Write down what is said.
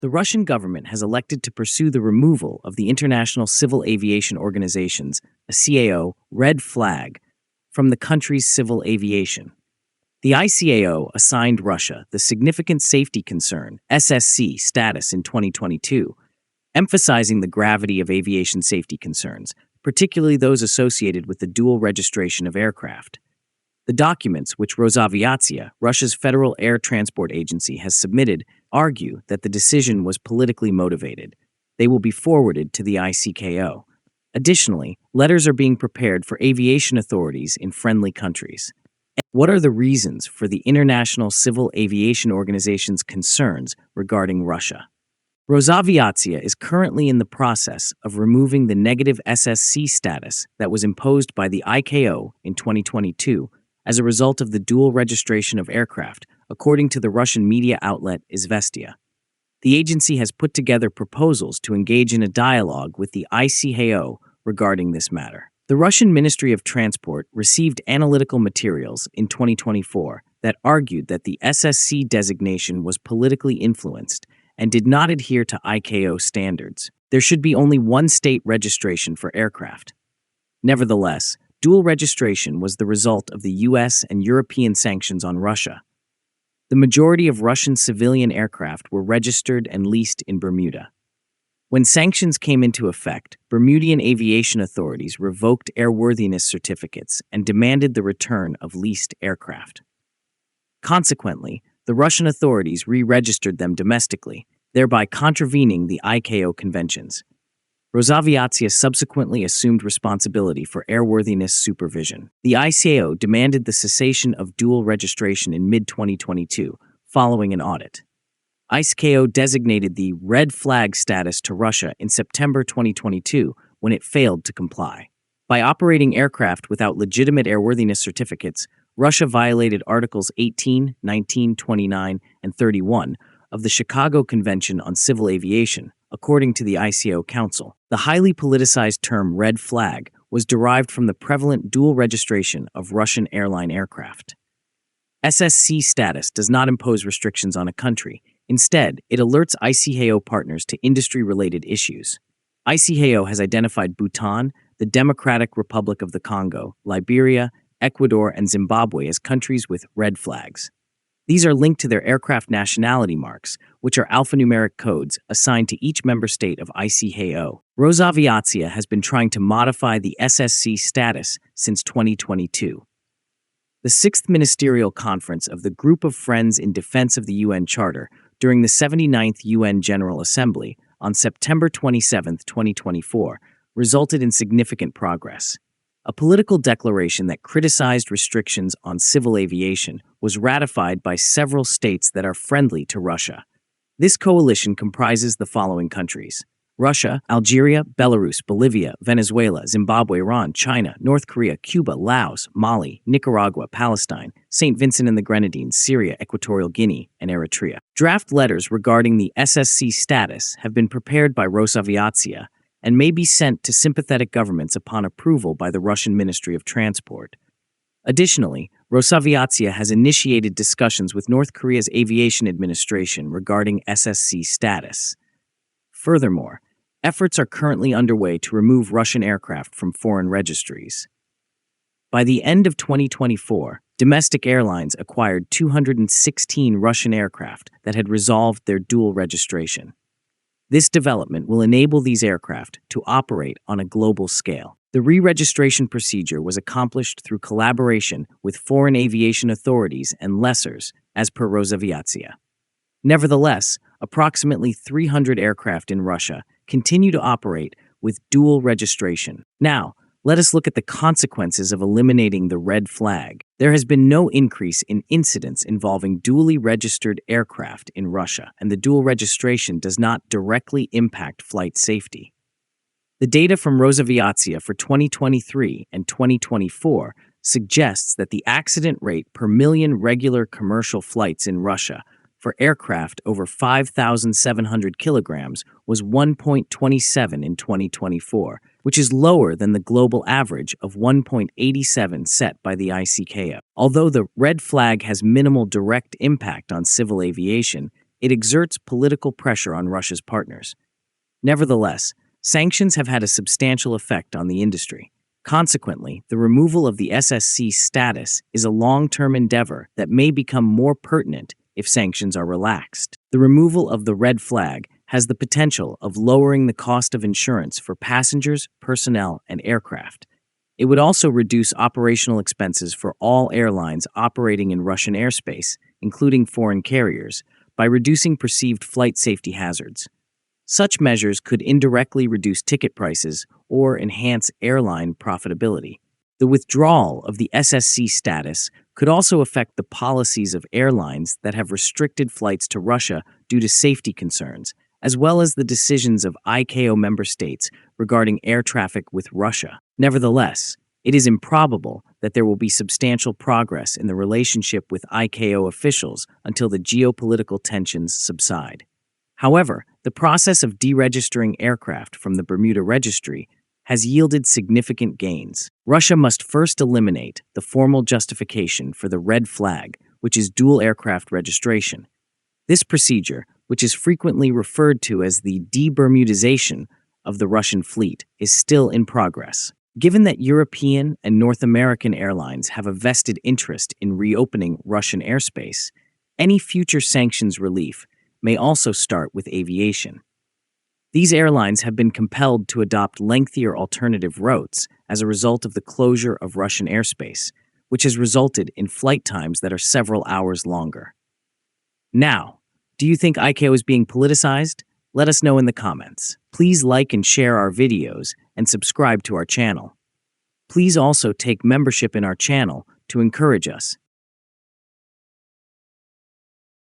The Russian government has elected to pursue the removal of the International Civil Aviation Organization's ICAO red flag from the country's civil aviation. The ICAO assigned Russia the Significant Safety Concern (SSC) status in 2022, emphasizing the gravity of aviation safety concerns, particularly those associated with the dual registration of aircraft. The documents, which Rosaviatsiya, Russia's federal air transport agency, has submitted, argue that the decision was politically motivated. They will be forwarded to the ICAO. Additionally, letters are being prepared for aviation authorities in friendly countries. What are the reasons for the International Civil Aviation Organization's concerns regarding Russia? Rosaviatsiya is currently in the process of removing the negative SSC status that was imposed by the ICAO in 2022 as a result of the dual registration of aircraft, according to the Russian media outlet Izvestia. The agency has put together proposals to engage in a dialogue with the ICAO regarding this matter. The Russian Ministry of Transport received analytical materials in 2024 that argued that the SSC designation was politically influenced and did not adhere to ICAO standards. There should be only one state registration for aircraft. Nevertheless, dual registration was the result of the US and European sanctions on Russia. The majority of Russian civilian aircraft were registered and leased in Bermuda. When sanctions came into effect, Bermudian aviation authorities revoked airworthiness certificates and demanded the return of leased aircraft. Consequently, the Russian authorities re-registered them domestically, thereby contravening the ICAO conventions. Rosaviatsiya subsequently assumed responsibility for airworthiness supervision. The ICAO demanded the cessation of dual registration in mid-2022, following an audit. ICAO designated the red flag status to Russia in September 2022 when it failed to comply. By operating aircraft without legitimate airworthiness certificates, Russia violated Articles 18, 19, 29, and 31 of the Chicago Convention on Civil Aviation, according to the ICAO Council. The highly politicized term red flag was derived from the prevalent dual registration of Russian airline aircraft. SSC status does not impose restrictions on a country. Instead, it alerts ICAO partners to industry-related issues. ICAO has identified Bhutan, the Democratic Republic of the Congo, Liberia, Ecuador, and Zimbabwe as countries with red flags. These are linked to their aircraft nationality marks, which are alphanumeric codes assigned to each member state of ICAO. Rosaviatsiya has been trying to modify the SSC status since 2022. The 6th Ministerial Conference of the Group of Friends in Defense of the UN Charter during the 79th UN General Assembly on September 27, 2024, resulted in significant progress. A political declaration that criticized restrictions on civil aviation was ratified by several states that are friendly to Russia. This coalition comprises the following countries: Russia, Algeria, Belarus, Bolivia, Venezuela, Zimbabwe, Iran, China, North Korea, Cuba, Laos, Mali, Nicaragua, Palestine, St. Vincent and the Grenadines, Syria, Equatorial Guinea, and Eritrea. Draft letters regarding the SSC status have been prepared by Rosaviatsiya and may be sent to sympathetic governments upon approval by the Russian Ministry of Transport. Additionally, Rosaviatsiya has initiated discussions with North Korea's Aviation Administration regarding SSC status. Furthermore, efforts are currently underway to remove Russian aircraft from foreign registries. By the end of 2024, domestic airlines acquired 216 Russian aircraft that had resolved their dual registration. This development will enable these aircraft to operate on a global scale. The re-registration procedure was accomplished through collaboration with foreign aviation authorities and lessors, as per Rosaviatsiya. Nevertheless, approximately 300 aircraft in Russia continue to operate with dual registration. Now, let us look at the consequences of eliminating the red flag. There has been no increase in incidents involving dually registered aircraft in Russia, and the dual registration does not directly impact flight safety. The data from Rosaviatsiya for 2023 and 2024 suggests that the accident rate per million regular commercial flights in Russia for aircraft over 5,700 kilograms was 1.27 in 2024, which is lower than the global average of 1.87 set by the ICAO. Although the red flag has minimal direct impact on civil aviation, it exerts political pressure on Russia's partners. Nevertheless, sanctions have had a substantial effect on the industry. Consequently, the removal of the SSC status is a long-term endeavor that may become more pertinent if sanctions are relaxed. The removal of the red flag has the potential of lowering the cost of insurance for passengers, personnel, and aircraft. It would also reduce operational expenses for all airlines operating in Russian airspace, including foreign carriers, by reducing perceived flight safety hazards. Such measures could indirectly reduce ticket prices or enhance airline profitability. The withdrawal of the SSC status could also affect the policies of airlines that have restricted flights to Russia due to safety concerns, as well as the decisions of ICAO member states regarding air traffic with Russia. Nevertheless, it is improbable that there will be substantial progress in the relationship with ICAO officials until the geopolitical tensions subside. However, the process of deregistering aircraft from the Bermuda registry has yielded significant gains. Russia must first eliminate the formal justification for the red flag, which is dual aircraft registration. This procedure, which is frequently referred to as the de-Bermudization of the Russian fleet, is still in progress. Given that European and North American airlines have a vested interest in reopening Russian airspace, any future sanctions relief may also start with aviation. These airlines have been compelled to adopt lengthier alternative routes as a result of the closure of Russian airspace, which has resulted in flight times that are several hours longer. Now, do you think ICAO is being politicized? Let us know in the comments. Please like and share our videos and subscribe to our channel. Please also take membership in our channel to encourage us.